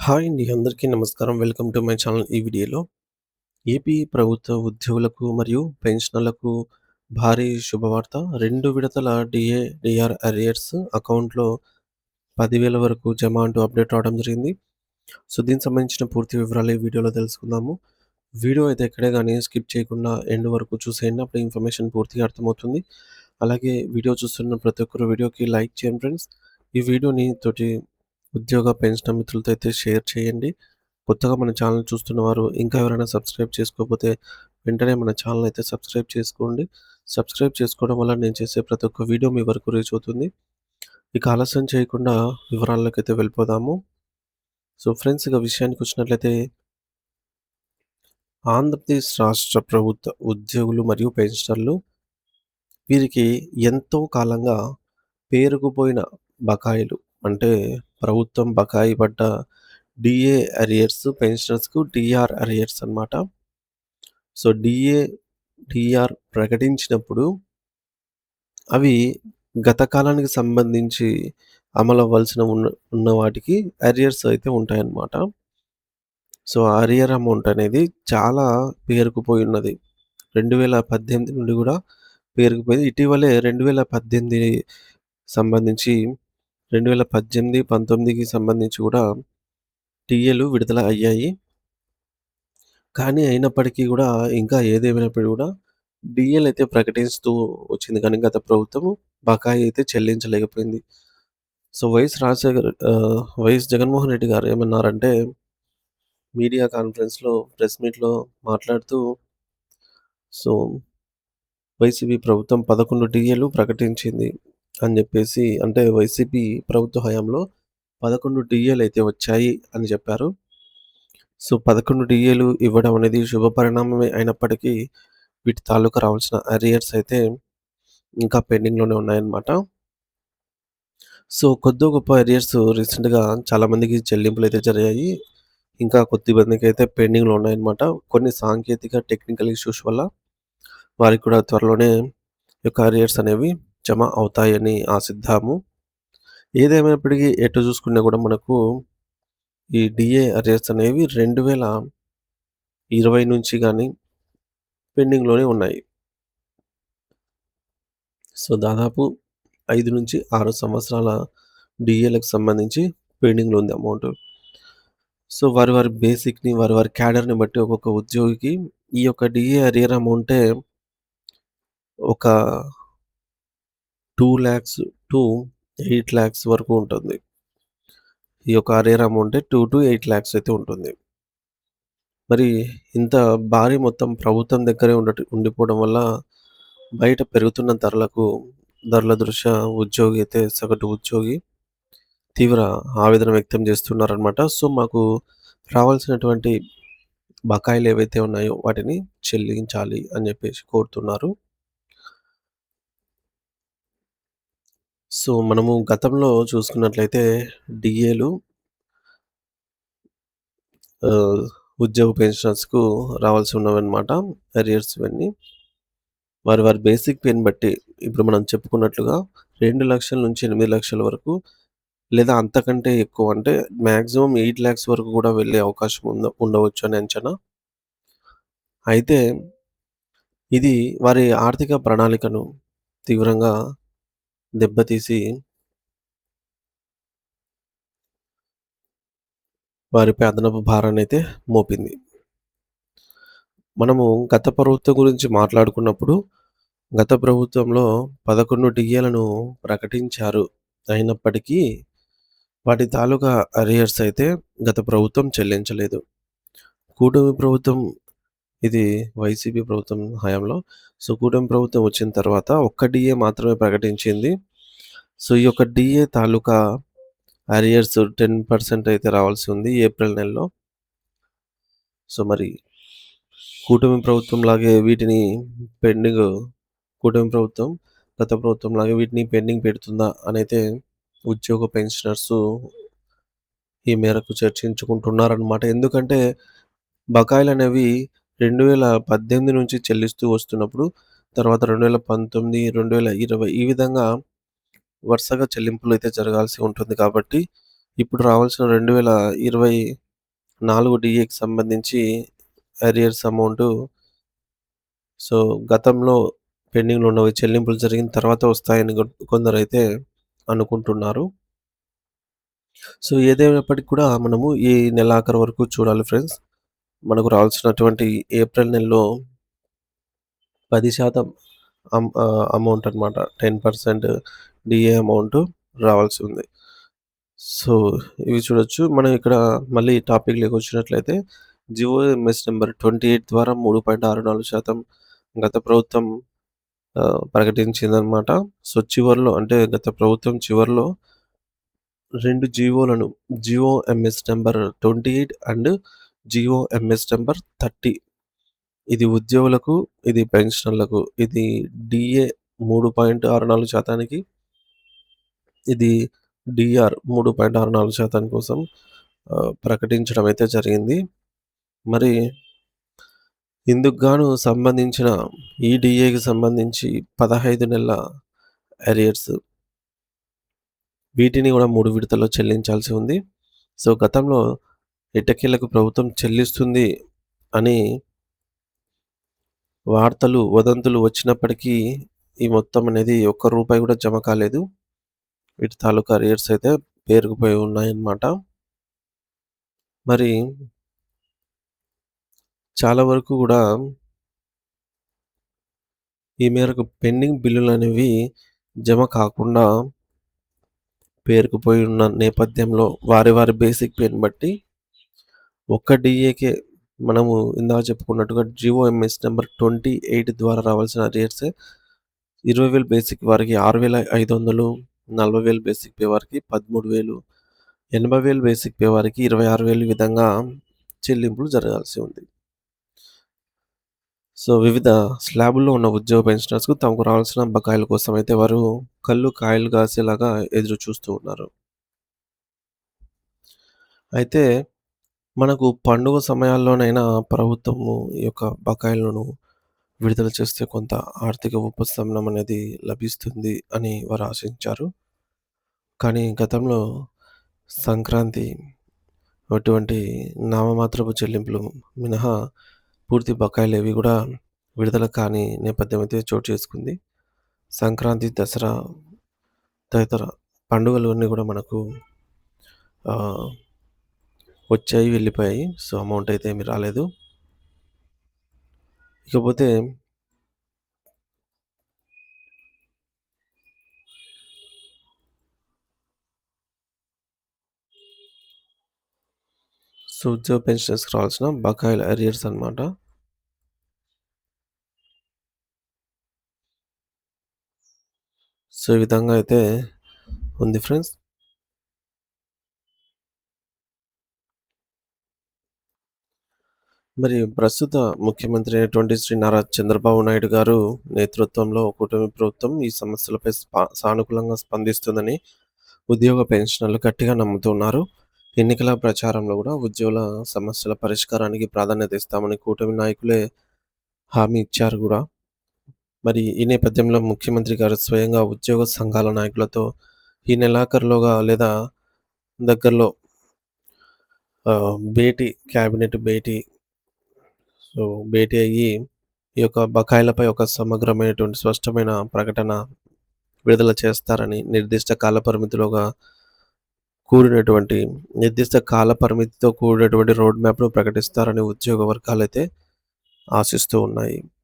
Hi అండి. అందరికీ నమస్కారం. Welcome to my channel. ఈ వీడియోలో ఏపీ ప్రభుత్వ ఉద్యోగులకు మరియు పెన్షనర్లకు భారీ శుభవార్త. 2 విడతల డీఏ, డీఆర్ అరియర్స్ అకౌంట్‌లో 10,000 వరకు జమ అంటూ అప్డేట్ రావడం జరిగింది. సో, దీనికి సంబంధించిన పూర్తి వివరాలు ఈ వీడియోలో తెలుసుకుందాము. వీడియో అయితే ఎక్కడే గాని స్కిప్ చేయకుండా ఎండ్ వరకు చూసేయండి. అప్పుడు ఇన్ఫర్మేషన్ పూర్తిగా అర్థమవుతుంది. అలాగే వీడియో చూస్తున్న ప్రతి ఒక్కరు వీడియోకి లైక్ చేయండి ఫ్రెండ్స్. ఈ వీడియోని తోటి ఉద్యోగ పెన్షనర్ మిత్రులతో అయితే షేర్ చేయండి. కొత్తగా మన ఛానల్ చూస్తున్న వారు ఇంకా ఎవరైనా సబ్స్క్రైబ్ చేసుకోకపోతే వెంటనే మన ఛానల్ అయితే సబ్స్క్రైబ్ చేసుకోండి. సబ్స్క్రైబ్ చేసుకోవడం వల్ల నేను చేసే ప్రతి ఒక్క వీడియో మీ వరకు రీచ్ అవుతుంది. ఇక ఆలస్యం చేయకుండా వివరాల్లోకైతే వెళ్ళిపోదాము. సో ఫ్రెండ్స్, ఇక విషయానికొచ్చినట్లయితే ఆంధ్రప్రదేశ్ రాష్ట్ర ప్రభుత్వ ఉద్యోగులు మరియు పెన్షనర్లు వీరికి ఎంతో కాలంగా పేరుకుపోయిన బకాయిలు, అంటే ప్రభుత్వం బకాయి పడ్డ డీఏ అరియర్స్, పెన్షనర్స్‌కు డీఆర్ అరియర్స్ అన్నమాట. సో డీఏ, డీఆర్ ప్రకటించినప్పుడు అవి గత కాలానికి సంబంధించి అమలవ్వాల్సిన ఉన్న వాటికి అరియర్స్ అయితే ఉంటాయన్నమాట. సో అరియర్ అమౌంట్ అనేది చాలా పేరుకుపోయి ఉన్నది. 2018 నుండి గూడా పేరుకుపోయింది. ఇటీవలే 2018 సంబంధించి 2018, 19కి సంబంధించి గూడా టీఏలు విడుదల అయ్యాయి. కానీ అయినప్పటికీ గూడా ఇంకా ఏదేమైనప్పటికి గూడా డీఏలయితే ప్రకటిస్తూ వచ్చింది. కానీ గత ప్రభుత్వం బకాయి అయితే చెల్లించలేకపోయింది. సో వైఎస్ జగన్మోహన్ రెడ్డి గారు ఏమన్నారంటే మీడియా కాన్ఫరెన్స్‌లో, ప్రెస్ మీట్‌లో మాట్లాడుతూ, సో వైసీపీ ప్రభుత్వం 11 డీఏలు ప్రకటించింది అని జెప్పేసి, అంటే వైసీపీ ప్రభుత్వ హయాంలో 11 డీఏలయితే వచ్చాయి అని చెప్పారు. సో 11 డీఏలు ఇవ్వడం అనేది శుభపరిణామమే అయినప్పటికీ వీటి తాలూకా రావాల్సిన అరియర్స్ అయితే ఇంకా పెండింగ్‌లోనే ఉన్నాయన్నమాట. సో కొద్దో గొప్ప అరియర్స్ రీసెంట్‌గా చాలామందికి చెల్లింపులైతే జరిగాయి. ఇంకా కొద్దిమందికైతే పెండింగ్‌లో ఉన్నాయన్నమాట. కొన్ని సాంకేతిక టెక్నికల్ ఇష్యూస్ వల్ల వారికి కూడా త్వరలోనే ఈ యొక్క అరియర్స్ అనేవి జమ అవుతాయని ఆశిద్దాము. ఏదేమైనప్పటికీ ఎటు చూసుకున్నా కూడా మనకు ఈ డీఏ అరియర్స్ అనేవి 2020 నుంచి గాని పెండింగ్‌లోనే ఉన్నాయి. సో దాదాపు 5-6 సంవత్సరాల డీఏలకు సంబంధించి పెండింగ్‌లో ఉంది అమౌంట్. సో వారి బేసిక్‌ని, వారి క్యాడర్‌ని బట్టి ఒక్కొక్క ఉద్యోగికి ఈ యొక్క డీఏ అరియర్ అమౌంటే ఒక 2,00,000-8,00,000 వరకు ఉంటుంది. ఈ యొక్క అరియర్ అమౌంటే 2-8 లాక్స్ అయితే ఉంటుంది. మరి ఇంత భారీ మొత్తం ప్రభుత్వం దగ్గరే ఉండిపోవడం వల్ల బయట పెరుగుతున్న ధరల దృష్ట్యా సగటు ఉద్యోగి తీవ్ర ఆవేదన వ్యక్తం చేస్తున్నారనమాట. సో మాకు రావాల్సినటువంటి బకాయిలు ఏవైతే ఉన్నాయో వాటిని చెల్లించాలి అని చెప్పేసి కోరుతున్నారు. సో మనము గతంలో చూసుకున్నట్లయితే డీఏలు ఆహ్, ఉద్యోగ పెన్షనర్స్‌కు రావాల్సి ఉన్నవన్నమాట. అరియర్స్ ఇవన్నీ. వారి బేసిక్ పేని బట్టి ఇప్పుడు మనం చెప్పుకున్నట్లుగా 2,00,000 నుంచి 8,00,000 వరకు, లేదా అంతకంటే ఎక్కువ, అంటే మాక్సిమం 8,00,000 వరకు కూడా వెళ్ళే అవకాశం ఉండవచ్చు అని అంచనా. అయితే ఇది వారి ఆర్థిక ప్రణాళికను తీవ్రంగా దెబ్బతీసి వారిపై అదనపు భారాన్నయితే మోపింది. మనము గత ప్రభుత్వం గురించి మాట్లాడుకున్నప్పుడు, గత ప్రభుత్వంలో 11 డీఏలను ప్రకటించారు. అయినప్పటికీ వాటి తాలూకా అరియర్స్ అయితే గత ప్రభుత్వం చెల్లించలేదు. కూటమి ప్రభుత్వం, ఇది వైసీపీ ప్రభుత్వం హయాంలో. సో కూటమి ప్రభుత్వం వచ్చిన తర్వాత ఒక్క డీఏ మాత్రమే ప్రకటించింది. సో ఈ యొక్క డీఏ తాలూకా అరియర్స్ 10% అయితే రావాల్సి ఉంది ఏప్రిల్ నెలలో. సో మరి కూటమి ప్రభుత్వంలాగే వీటిని పెండింగ్ కూటమి ప్రభుత్వం గత ప్రభుత్వంలాగే వీటిని పెండింగ్ పెడుతుందా అనైతే ఉద్యోగ పెన్షనర్సు ఈ మేరకు చర్చించుకుంటున్నారనమాట. ఎందుకంటే బకాయిలనేవి 2018 నుంచి చెల్లిస్తూ వస్తున్నప్పుడు, తర్వాత 2019, 2020 ఈ విధంగా వరుసగా చెల్లింపులైతే జరగాల్సి ఉంటుంది కాబట్టి, ఇప్పుడు రావాల్సిన 2024 డీఏకి సంబంధించి అరియర్స్ అమౌంటు సో, గతంలో పెండింగ్‌లో ఉన్నవి చెల్లింపులు జరిగిన తర్వాత వస్తాయని కొందరైతే అనుకుంటున్నారు. సో, ఏదేమైనప్పటికి కూడా మనము ఈ నెలాఖరు వరకు చూడాలి ఫ్రెండ్స్. మనకు రావాల్సినటువంటి ఏప్రిల్ నెలలో 10% అమౌంట్ అనమాట. 10% డీఏ అమౌంట్ రావాల్సి ఉంది. సో, ఇవి చూడొచ్చు. మనం ఇక్కడ మళ్ళీ టాపిక్‌లోకొచ్చినట్లయితే జీవోఎంఎస్ నంబర్ 28 ద్వారా 3.64% గత ప్రభుత్వం ప్రకటించిందనమాట. సో, చివర్లో అంటే గత ప్రభుత్వం చివర్లో 2 జీవోలను GOMS number 28 and GOMS number 30 ఇది ఉద్యోగులకు, ఇది పెన్షనర్లకు. ఇది డీఏ 3.64% ఇది డీఆర్ 3.64% కోసం ప్రకటించడం అయితే జరిగింది. మరి ఇందుకు గాను సంబంధించిన ఈ డీఏకి సంబంధించి 15 నెలల అరియర్స్ వీటిని గూడా 3 విడతల్లో చెల్లించాల్సి ఉంది. సో, గతంలో ఎట్టకేలకు ప్రభుత్వం చెల్లిస్తుంది అని వార్తలు, వదంతులు వచ్చినప్పటికీ ఈ మొత్తం అనేది ఒక్క రూపాయి గూడా జమ కాలేదు. వీటి తాలూకా అరియర్స్ అయితే పేరుకుపోయి ఉన్నాయన్నమాట. మరి చాలా వరకు గూడా ఈ మేరకు పెండింగ్ బిల్లులనేవి జమ కాకుండా పేరుకుపోయి ఉన్న నేపథ్యంలో వారి బేసిక్ పేని బట్టి ఒక్క డీఏకే మనము ఇందాక చెప్పుకున్నట్టుగా జీవోఎంఎస్ నంబర్ 28 ద్వారా రావాల్సిన అరియర్సే 20,000 బేసిక్ వారికి 6,500, 40,000 బేసిక్ పే వారికి 13,000, 80,000 బేసిక్ పే వారికి 26,000 ఈ విధంగా చెల్లింపులు జరగాల్సి ఉంది. సో, వివిధ స్లాబుల్లో ఉన్న ఉద్యోగ పెన్షనర్స్‌కు తమకు రావాల్సిన బకాయిల కోసమైతే వారు కాయలు కాసేలాగా ఎదురు చూస్తూ ఉన్నారు. అయితే మనకు పండుగ సమయాల్లోనైనా ప్రభుత్వము ఈ యొక్క బకాయిలను విడుదల చేస్తే కొంత ఆర్థిక ఉపశమనం అనేది లభిస్తుంది అని వారు ఆశించారు. కానీ గతంలో సంక్రాంతి అటువంటి నామమాత్రపు చెల్లింపులు మినహా పూర్తి బకాయిలేవి గూడా విడుదల కాని నేపథ్యం అయితే చోటు చేసుకుంది. సంక్రాంతి, దసరా తదితర పండుగలు అన్నీ గూడా మనకు ఆహ్, వచ్చాయి, వెళ్ళిపోయాయి. సో, అమౌంట్ అయితే ఏమి రాలేదు. ఇకపోతే సో, ఉద్యోగ పెన్షనర్స్‌కి రావాల్సిన బకాయిల అరియర్స్ అన్నమాట. సో, ఈ విధంగా అయితే ఉంది ఫ్రెండ్స్. మరి ప్రస్తుత ముఖ్యమంత్రి అయినటువంటి శ్రీ నారా చంద్రబాబు నాయుడు గారు నేతృత్వంలో కూటమి ప్రభుత్వం ఈ సమస్యలపై సానుకూలంగా స్పందిస్తుందని ఉద్యోగ పెన్షనర్లు గట్టిగా నమ్ముతున్నారు. ఎన్నికల ప్రచారంలో గూడా ఉద్యోగుల సమస్యల పరిష్కారానికి ప్రాధాన్యత ఇస్తామని కూటమి నాయకులే హామీ ఇచ్చారు గూడా. మరి ఈ నేపథ్యంలో ముఖ్యమంత్రి గారు స్వయంగా ఉద్యోగ సంఘాల నాయకులతో ఈ నెలాఖరులోగా లేదా దగ్గరలో క్యాబినెట్ భేటీ సో, భేటీ అయ్యి ఈ యొక్క బకాయిలపై ఒక సమగ్రమైనటువంటి స్పష్టమైన ప్రకటన విడుదల చేస్తారని కూడినటువంటి నిర్దిష్ట కాల పరిమితితో కూడినటువంటి రోడ్ మ్యాప్‌ను ప్రకటిస్తారని ఉద్యోగ వర్గాలైతే ఆశిస్తూ ఉన్నాయి.